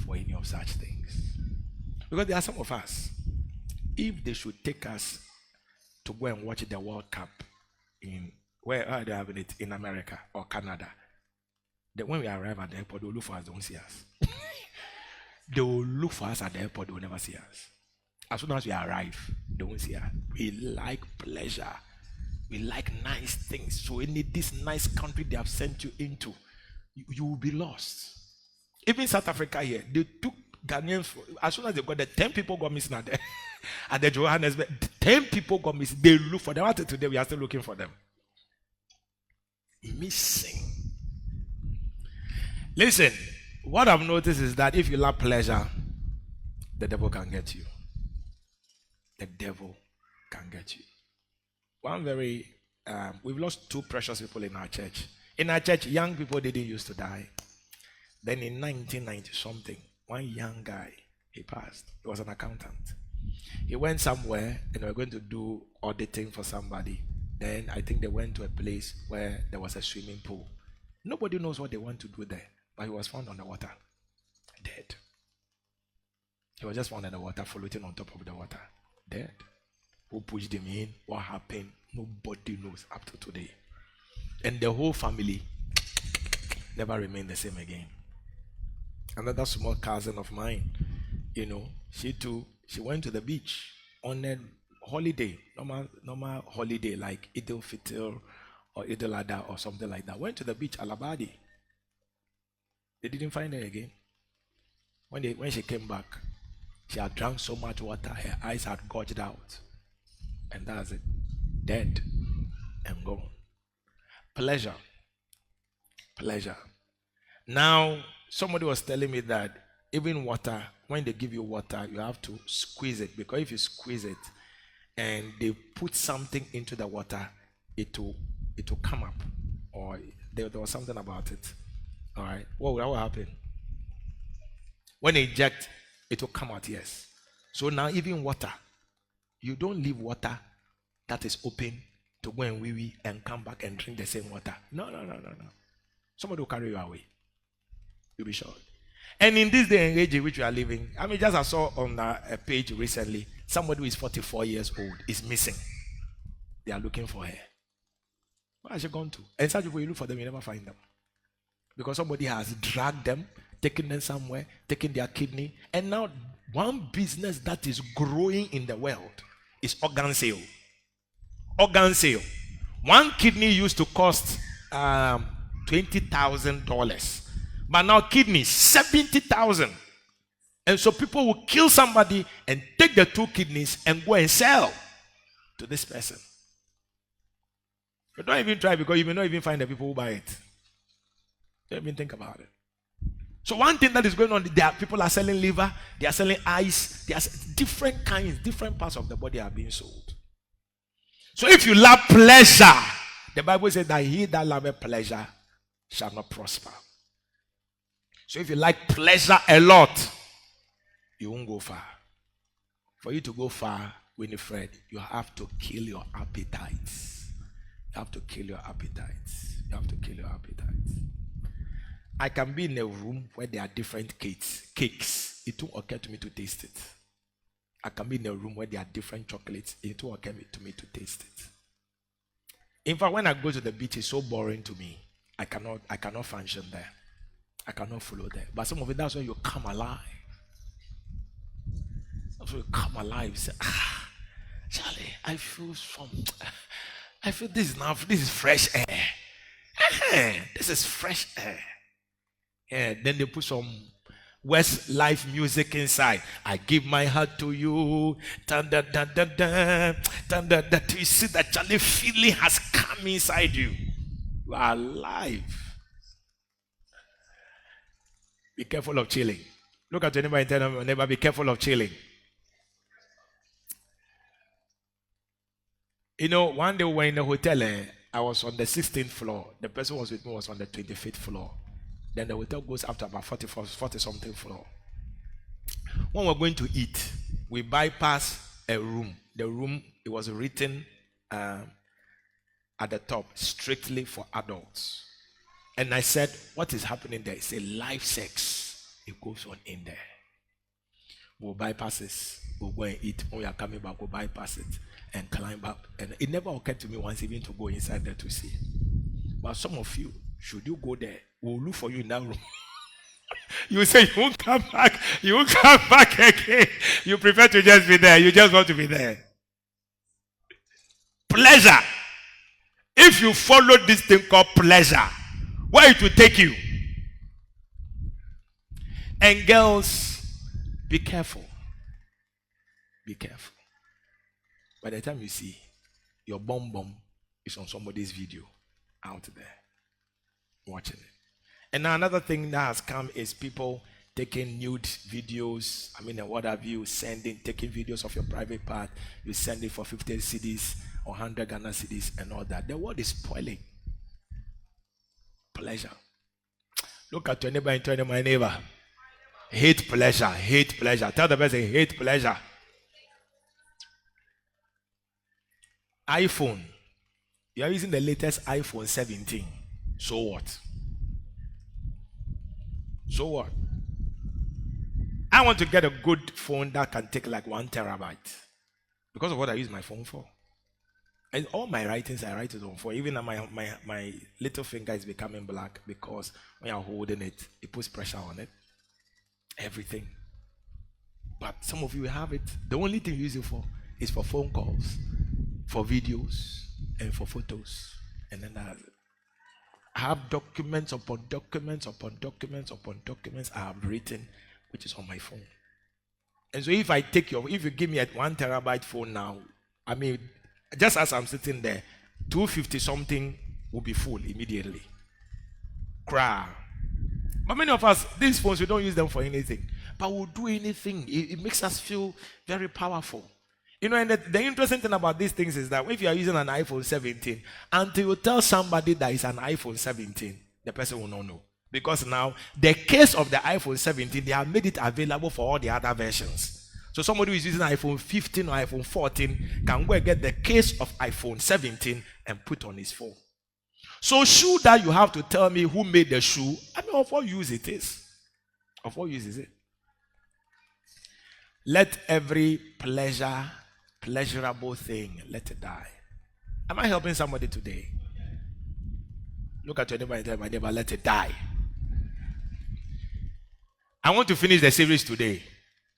for any of such things. Because there are some of us, if they should take us to go and watch the World Cup in, where are they having it, in America or Canada, then when we arrive at the airport, they will look for us, they won't see us. They will look for us at the airport, they will never see us. As soon as we arrive, they won't see us. We like pleasure. We like nice things. So in this nice country they have sent you into, you will be lost. Even South Africa here, they took Ghanaians. As soon as they got there, 10 people got missing at the Johannesburg. 10 people got missing. They look for them. Until today, we are still looking for them. Missing. Listen, what I've noticed is that if you love pleasure, the devil can get you. The devil can get you. We've lost 2 precious people in our church. In our church, young people didn't used to die. Then in 1990 something, one young guy, he passed. He was an accountant. He went somewhere and they were going to do auditing for somebody. Then I think they went to a place where there was a swimming pool. Nobody knows what they want to do there, but he was found on the water, dead. He was just found in the water, floating on top of the water, dead. Who pushed him in? What happened? Nobody knows up to today. And the whole family, never remained the same again. Another small cousin of mine, she too, she went to the beach on a holiday, normal holiday like Idil Fitr or Idil Adha or something like that. Went to the beach, Alabadi. They didn't find her again. When she came back, she had drank so much water, her eyes had gouged out. And that's it. Dead and gone. Pleasure. Now, somebody was telling me that even water, when they give you water, you have to squeeze it. Because if you squeeze it and they put something into the water, it will come up. Or there was something about it. All right. What will happen? When they inject, it will come out, yes. So now even water, you don't leave water that is open to go and wee and come back and drink the same water. No. Somebody will carry you away. You'll be short. And in this day and age in which we are living, I saw on a page recently, somebody who is 44 years old is missing. They are looking for her. Where has she gone to? And such people, you look for them, you never find them. Because somebody has dragged them, taken them somewhere, taken their kidney. And now, one business that is growing in the world is organ sale. Organ sale. One kidney used to cost $20,000. But now kidneys, $70,000. And so people will kill somebody and take the 2 kidneys and go and sell to this person. But don't even try, because you may not even find the people who buy it. Don't even think about it. So one thing that is going on, people are selling liver, they are selling eyes, different kinds, different parts of the body are being sold. So if you love pleasure, the Bible says that he that loveth pleasure shall not prosper. So if you like pleasure a lot, you won't go far. For you to go far, Winifred, you have to kill your appetites. You have to kill your appetites. I can be in a room where there are different cakes. It won't occur to me to taste it. I can be in a room where there are different chocolates. It won't occur to me to taste it. In fact, when I go to the beach, it's so boring to me. I cannot function there. I cannot follow there. But some of it, that's where you come alive. That's where you come alive. You say, Charlie, I feel this now. This is fresh air. This is fresh air. Yeah, then they put some Westlife music inside. I give my heart to you. Dun, dun, dun, dun, dun, dun, dun, dun. You see that Charlie feeling has come inside you. You are alive. Be careful of chilling. Look at your neighbor and tell them, neighbor, be careful of chilling. One day we were in the hotel. I was on the 16th floor. The person who was with me was on the 25th floor. Then the hotel goes up to about 40-something floor. When we're going to eat, we bypass a room. The room, it was written at the top, strictly for adults. And I said, what is happening there? It's a live sex. It goes on in there. We'll bypass this. We'll go and eat. When we are coming back, we'll bypass it and climb up. And it never occurred to me once even to go inside there to see. But some of you, should you go there, we'll look for you in that room. You say you won't come back. You won't come back again. You prefer to just be there. You just want to be there. Pleasure. If you follow this thing called pleasure, where it will take you. And girls, be careful. Be careful. By the time you see your bum is on somebody's video out there, watching it. And now another thing that has come is people taking nude videos. What have you taking videos of your private part. You send it for 50 cedis or 100 Ghana cedis and all that. The world is spoiling. Pleasure. Look at your neighbor and tell my neighbor. Hate pleasure. Hate pleasure. Tell the person, hate pleasure. iPhone. You are using the latest iPhone 17. So what? So what? I want to get a good phone that can take like 1 terabyte. Because of what I use my phone for. And all my writings, I write it on phone. Even my little finger is becoming black because when you're holding it, it puts pressure on it. Everything. But some of you have it. The only thing you use it for is for phone calls, for videos, and for photos. And then I have documents upon documents upon documents upon documents I have written, which is on my phone. And so if you give me a 1 terabyte phone now, I mean, just as I'm sitting there, 250 something will be full immediately. Cry. But many of us, these phones, we don't use them for anything. But we'll do anything. It makes us feel very powerful. You know, and the interesting thing about these things is that if you are using an iPhone 17, until you tell somebody that it's an iPhone 17, the person will not know. Because now, the case of the iPhone 17, they have made it available for all the other versions. So somebody who is using iPhone 15 or iPhone 14 can go and get the case of iPhone 17 and put on his phone. So shoe that you have to tell me who made the shoe, I mean, of what use it is? Of what use is it? Let every pleasurable thing, let it die. Am I helping somebody today? Look at your neighbor and tell my neighbor, let it die. I want to finish the series today.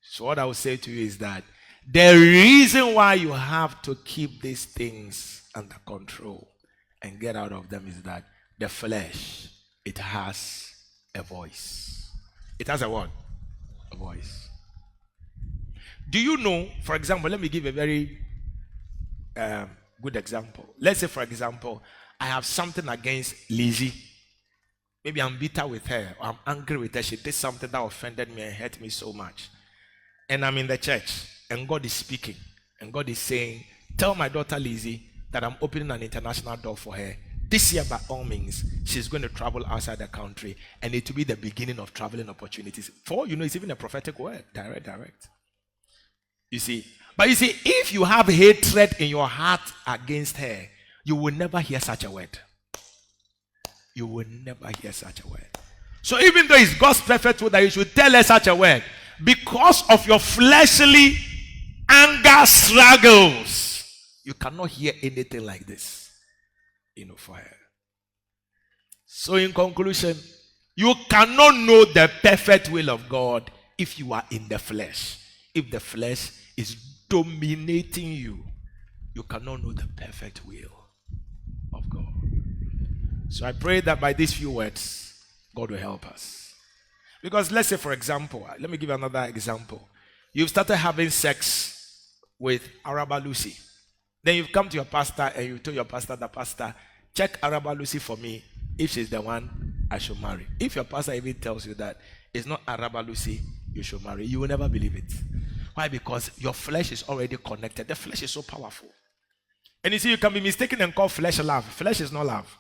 So what I will say to you is that the reason why you have to keep these things under control and get out of them is that the flesh, it has a voice. It has a what? A voice. Do you know, for example, let me give a very good example. Let's say, for example, I have something against Lizzie. Maybe I'm bitter with her, or I'm angry with her. She did something that offended me and hurt me so much. And I'm in the church, and God is speaking, and God is saying, tell my daughter Lizzie that I'm opening an international door for her. This year, by all means, she's going to travel outside the country, and it will be the beginning of traveling opportunities. For all you know, it's even a prophetic word, direct. You see, but you see, if you have hatred in your heart against her, you will never hear such a word. You will never hear such a word. So even though it's God's perfect will that you should tell her such a word, because of your fleshly anger struggles, you cannot hear anything like this, for her. So in conclusion, you cannot know the perfect will of God if you are in the flesh. If the flesh is dominating you, you cannot know the perfect will of God. So I pray that by these few words, God will help us. Because let's say, for example, let me give you another example. You've started having sex with Araba Lucy. Then you've come to your pastor and you told your pastor, the pastor, check Araba Lucy for me if she's the one I should marry. If your pastor even tells you that it's not Araba Lucy you should marry, you will never believe it. Why? Because your flesh is already connected. The flesh is so powerful. And you see, you can be mistaken and call flesh love. Flesh is not love.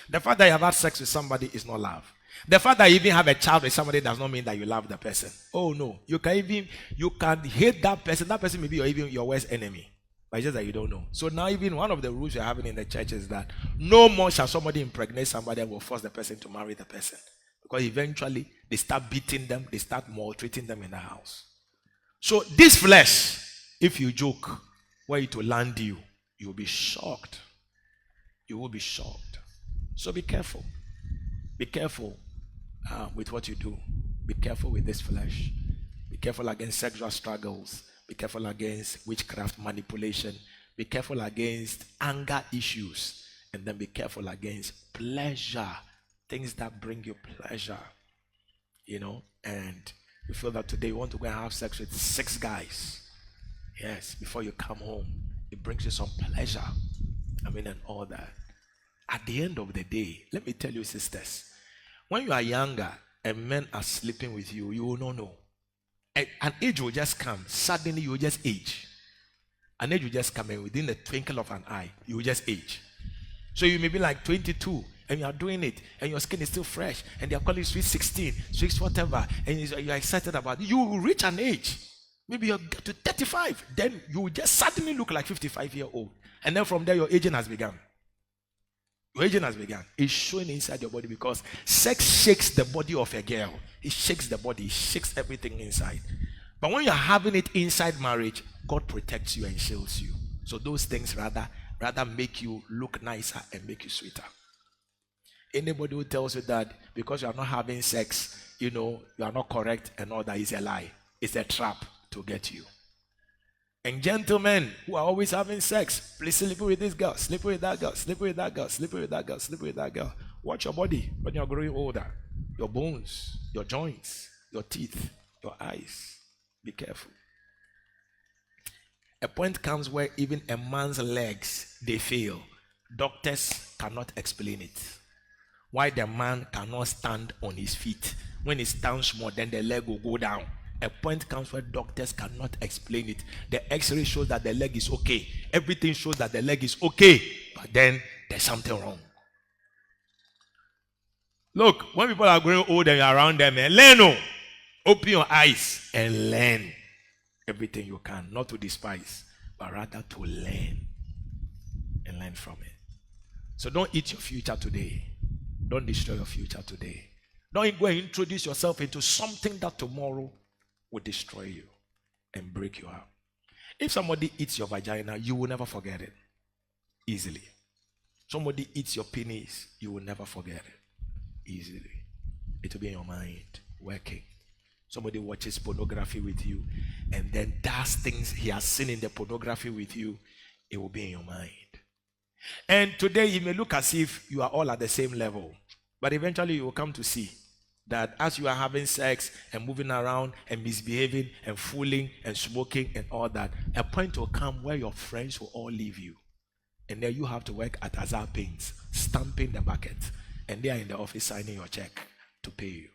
The fact that you have had sex with somebody is not love. The fact that you even have a child with somebody does not mean that you love the person. Oh no. You can hate that person. That person may be even your worst enemy. But it's just that you don't know. So now even one of the rules you're having in the church is that no more shall somebody impregnate somebody and will force the person to marry the person. Because eventually they start beating them, they start maltreating them in the house. So this flesh, if you joke where it will land you, you will be shocked. You will be shocked. So be careful. Be careful with what you do. Be careful with this flesh. Be careful against sexual struggles. Be careful against witchcraft manipulation. Be careful against anger issues. And then be careful against pleasure. Things that bring you pleasure. And you feel that today you want to go and have sex with 6 guys. Yes, before you come home. It brings you some pleasure. And all that. At the end of the day, let me tell you, sisters, when you are younger and men are sleeping with you, you will not know. An age will just come. Suddenly, you will just age. An age will just come, and within the twinkle of an eye, you will just age. So you may be like 22, and you are doing it, and your skin is still fresh, and they are calling you sweet 16, sweet whatever, and you are excited about it. You will reach an age. Maybe you get to 35. Then you will just suddenly look like 55-year-old. And then from there, your aging has begun. Your aging has begun. It's showing inside your body because sex shakes the body of a girl. It shakes the body. It shakes everything inside. But when you're having it inside marriage, God protects you and shields you. So those things rather make you look nicer and make you sweeter. Anybody who tells you that because you are not having sex, you are not correct and all that is a lie. It's a trap to get you. And gentlemen who are always having sex, please sleep with this girl, sleep with that girl, sleep with that girl, sleep with that girl, sleep with that girl. Watch your body when you're growing older. Your bones, your joints, your teeth, your eyes. Be careful. A point comes where even a man's legs, they fail. Doctors cannot explain it. Why the man cannot stand on his feet. When he stands more, then the leg will go down. A point comes where doctors cannot explain it. The x-ray shows that the leg is okay. Everything shows that the leg is okay. But then there's something wrong. Look, when people are growing old and you're around them, learn. Open your eyes and learn everything you can. Not to despise, but rather to learn. And learn from it. So don't eat your future today. Don't destroy your future today. Don't go and introduce yourself into something that tomorrow will destroy you and break you up. If somebody eats your vagina, you will never forget it easily. Somebody eats your penis, you will never forget it easily. It will be in your mind working. Somebody watches pornography with you and then does things he has seen in the pornography with you, it will be in your mind. And today it may look as if you are all at the same level, but eventually you will come to see that as you are having sex and moving around and misbehaving and fooling and smoking and all that, a point will come where your friends will all leave you. And then you have to work at Azar Paints, stamping the bucket. And they are in the office signing your check to pay you.